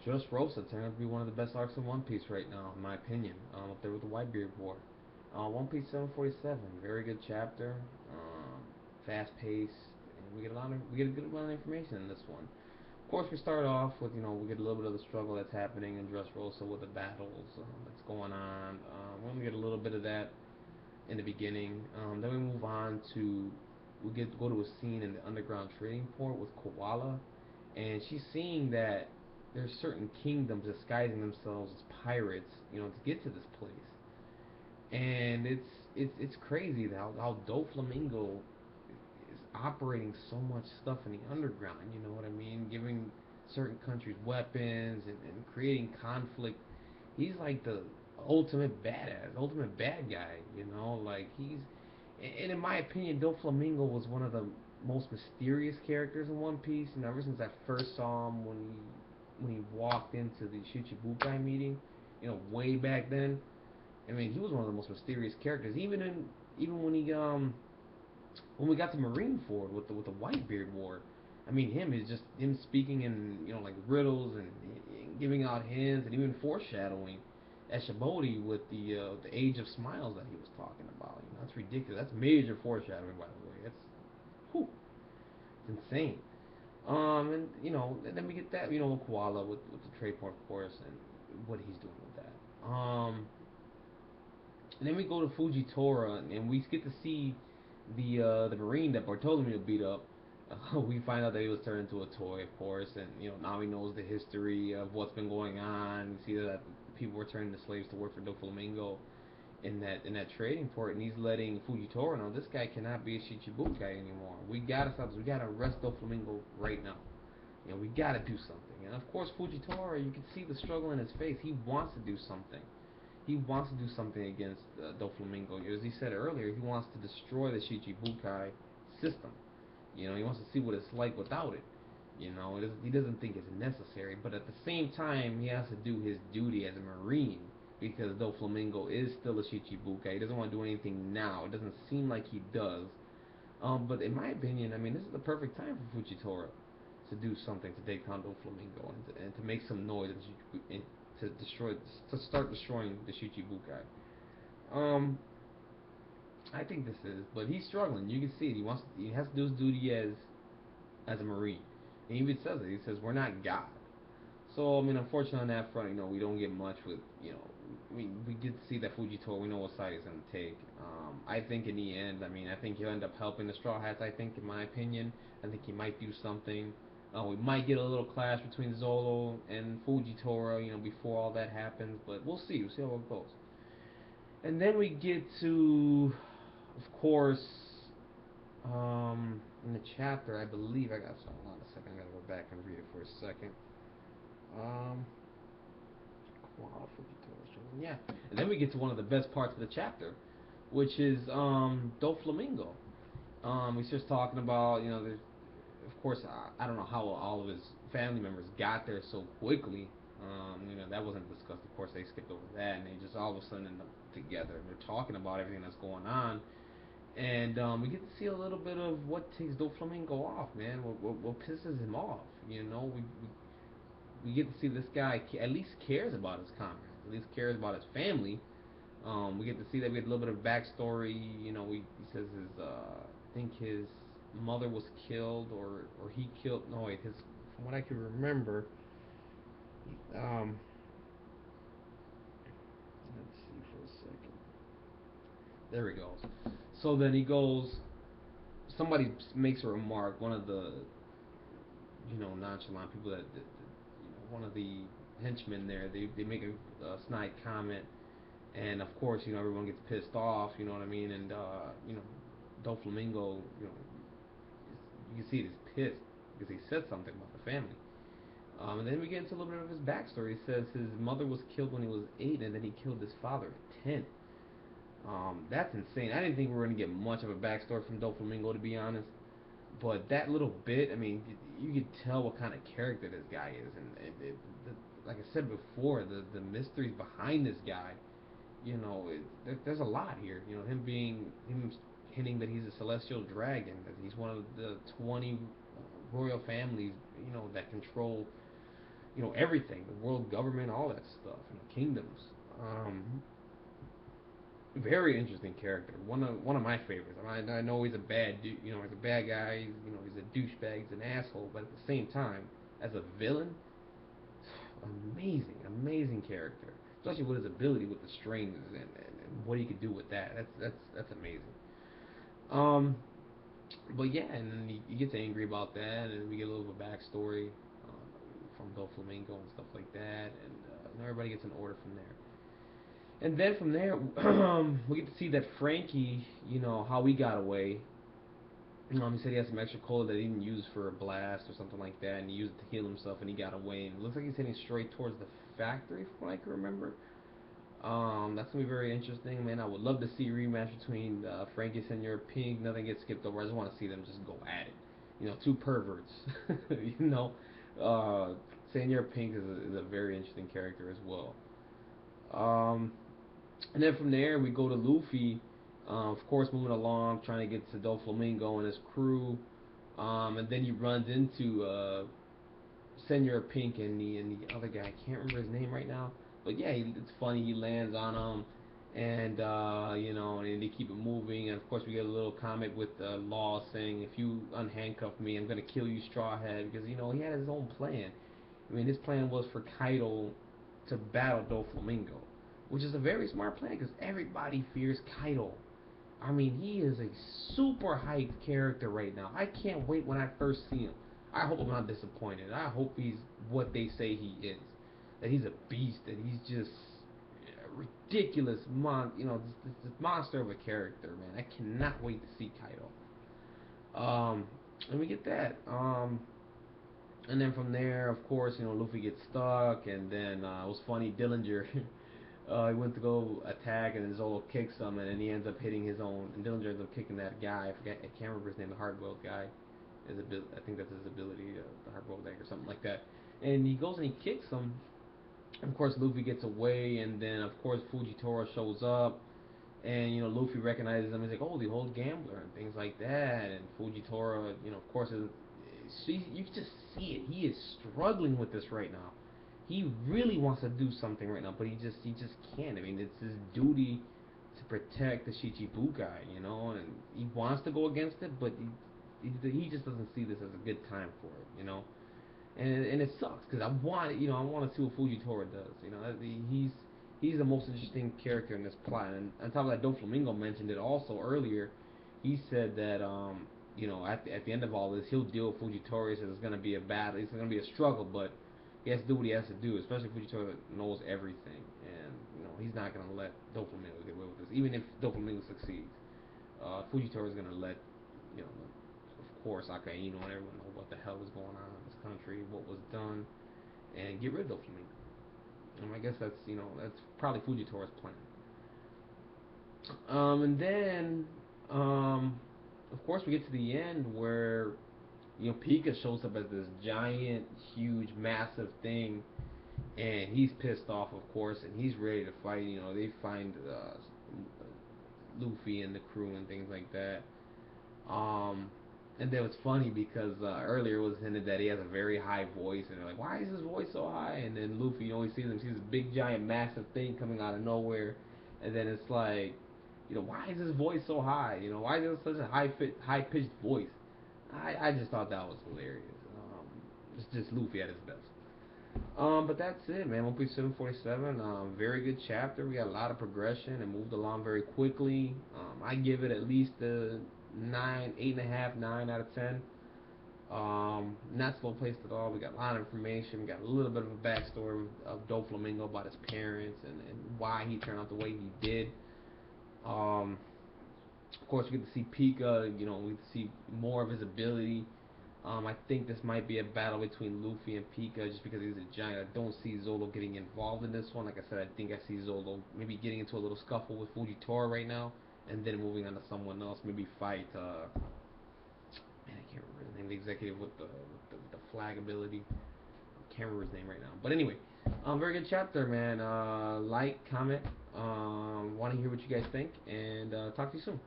Dressrosa turned out to be one of the best arcs in One Piece right now, in my opinion. Up there with the Whitebeard War. One Piece 747, very good chapter. Fast paced, and we get a good amount of information in this one. Of course, we start off with we get a little bit of the struggle that's happening in Dressrosa with the battles that's going on. We only get a little bit of that in the beginning. Then we move on to go to a scene in the underground trading port with Koala, and she's seeing that there's certain kingdoms disguising themselves as pirates, to get to this place. And it's crazy how Doflamingo is operating so much stuff in the underground. You know what I mean? Giving certain countries weapons and creating conflict. He's like the ultimate badass, ultimate bad guy. Like and in my opinion, Doflamingo was one of the most mysterious characters in One Piece. Ever since I first saw him when he walked into the Shichibukai meeting, way back then. I mean, he was one of the most mysterious characters. Even when we got to Marineford with the Whitebeard War. I mean, him speaking in like riddles and giving out hints and even foreshadowing at Shabodi with the Age of Smiles that he was talking about. That's ridiculous. That's major foreshadowing, by the way. Whew, it's insane. And then we get that Koala with the trade port, of course, and what he's doing with that. And then we go to Fujitora, and we get to see the Marine that Bartolomeo beat up. We find out that he was turned into a toy, of course, and now he knows the history of what's been going on. We see that people were turning the slaves to work for Doflamingo in that trading port, and he's letting Fujitora know this guy cannot be a Shichibukai anymore. We gotta stop this. We gotta arrest Doflamingo right now. We gotta do something. And of course, Fujitora, you can see the struggle in his face. He wants to do something. He wants to do something against Doflamingo. As he said earlier, he wants to destroy the Shichibukai system. He wants to see what it's like without it. He doesn't think it's necessary, but at the same time, he has to do his duty as a Marine because Doflamingo is still a Shichibukai. He doesn't want to do anything now. It doesn't seem like he does. But in my opinion, I mean, this is the perfect time for Fujitora to do something to take down Doflamingo and to make some noise and to start destroying the Shichibukai. Um, I think this is, but he's struggling. You can see it. He has to do his duty as a Marine. And he even says it. He says we're not God. So I mean, unfortunately on that front, we don't get much with we get to see that Fujitora. We know what side he's gonna take. I think in the end, I mean, I think he'll end up helping the Straw Hats. I think, in my opinion, I think he might do something. We might get a little clash between Zolo and Fujitora, before all that happens. But we'll see. We'll see how it goes. And then we get to, of course, in the chapter, I believe I got. So hold on a second. I gotta go back and read it for a second. Um, yeah, and then we get to one of the best parts of the chapter, which is Doflamingo. He's just talking about there's of course I don't know how all of his family members got there so quickly. That wasn't discussed. Of course, they skipped over that, and they just all of a sudden end up together. And they're talking about everything that's going on, and we get to see a little bit of what takes Doflamingo off, man. What pisses him off. We get to see this guy at least cares about his comrades, at least cares about his family. We get to see that we get a little bit of backstory. He says I think his mother was killed, or he killed. No, wait, his from what I can remember. Um, let's see for a second. There he goes. So then he goes. Somebody makes a remark. One of the nonchalant people one of the henchmen there. They make a snide comment, and of course, everyone gets pissed off. You know what I mean? And Doflamingo, you can see he's pissed because he said something about the family. And then we get into a little bit of his backstory. He says his mother was killed when he was 8, and then he killed his father at 10. That's insane. I didn't think we were going to get much of a backstory from Doflamingo, to be honest. But that little bit, I mean, you could tell what kind of character this guy is. And like I said before, the mysteries behind this guy, there's a lot here. Him hinting that he's a celestial dragon, that he's one of the 20 royal families, that control everything, the world government, all that stuff, kingdoms. Um, Very interesting character. One of my favorites. I know he's a bad dude. He's a bad guy. He's a douchebag. He's an asshole. But at the same time, as a villain, amazing character. Especially with his ability with the strings and what he could do with that. That's amazing. Um, but yeah, and then he gets angry about that, and we get a little bit of backstory from Doflamingo and stuff like that, and everybody gets an order from there. And then from there, we get to see that Frankie, how he got away. He said he had some extra cola that he didn't use for a blast or something like that, and he used it to heal himself, and he got away. And it looks like he's heading straight towards the factory, from what I can remember. That's gonna be very interesting, man. I would love to see a rematch between Frankie and Senor Pink. Nothing gets skipped over. I just want to see them just go at it. Two perverts. you know, uh, Senor Pink is a very interesting character as well. Um, And then from there, we go to Luffy, of course, moving along, trying to get to Doflamingo and his crew. And then he runs into Senor Pink and the other guy. I can't remember his name right now. But yeah, it's funny. He lands on him, and and they keep it moving. And of course, we get a little comment with Law saying, "If you unhandcuff me, I'm gonna kill you, Strawhead," because he had his own plan. I mean, his plan was for Kaido to battle Doflamingo, which is a very smart plan because everybody fears Kaido. I mean, he is a super hyped character right now. I can't wait when I first see him. I hope I'm not disappointed. I hope he's what they say he is. That he's a beast. That he's just a ridiculous this monster of a character, man. I cannot wait to see Kaido. And we get that. And then from there, of course, Luffy gets stuck, and then it was funny. Dillinger, he went to go attack, and Zolo kicks him, and then he ends up hitting his own. And Dillinger ends up kicking that guy. I can't remember his name. The hard-boiled guy. I think that's his ability, the hard-boiled egg or something like that. And he goes and he kicks him. And of course, Luffy gets away, and then of course Fujitora shows up, and Luffy recognizes him. He's like, "Oh, the old gambler," and things like that. And Fujitora, of course, you can just see it. He is struggling with this right now. He really wants to do something right now, but he just can't. I mean, it's his duty to protect the Shichibukai, and he wants to go against it, but he just doesn't see this as a good time for it. And it sucks because I want to see what Fujitora does. He's the most interesting character in this plot. And on top of that, Doflamingo mentioned it also earlier. He said that at the end of all this, he'll deal with Fujitora. He says it's gonna be a battle. It's gonna be a struggle, but he has to do what he has to do. Especially Fujitora knows everything, and he's not gonna let Doflamingo get away with this. Even if Doflamingo succeeds, Fujitora is gonna let of course, Akainu and everyone know what the hell was going on in this country, what was done, and get rid of Doflamingo. I guess that's probably Fujitora's plan. And then, of course, we get to the end where Pika shows up as this giant, huge, massive thing, and he's pissed off, of course, and he's ready to fight. They find Luffy and the crew and things like that. Um, and then it's funny because earlier it was hinted that he has a very high voice, and they're like, "Why is his voice so high?" And then Luffy, he sees him, sees this big, giant, massive thing coming out of nowhere, and then it's like, why is his voice so high? Why is it such a high pitched voice? I just thought that was hilarious. It's just Luffy at his best. But that's it, man. One Piece 747. Very good chapter. We got a lot of progression and moved along very quickly. I give it at least a 9, 8.5, 9 out of 10. Not slow paced at all. We got a lot of information. We got a little bit of a backstory of Doflamingo about his parents and why he turned out the way he did. Of course, we get to see Pika. We get to see more of his ability. I think this might be a battle between Luffy and Pika just because he's a giant. I don't see Zolo getting involved in this one. Like I said, I think I see Zolo maybe getting into a little scuffle with Fujitora right now and then moving on to someone else. Maybe fight, man, I can't remember his name, the executive with the flag ability. I can't remember his name right now. But anyway, very good chapter, man. Like, comment. Want to hear what you guys think, and talk to you soon.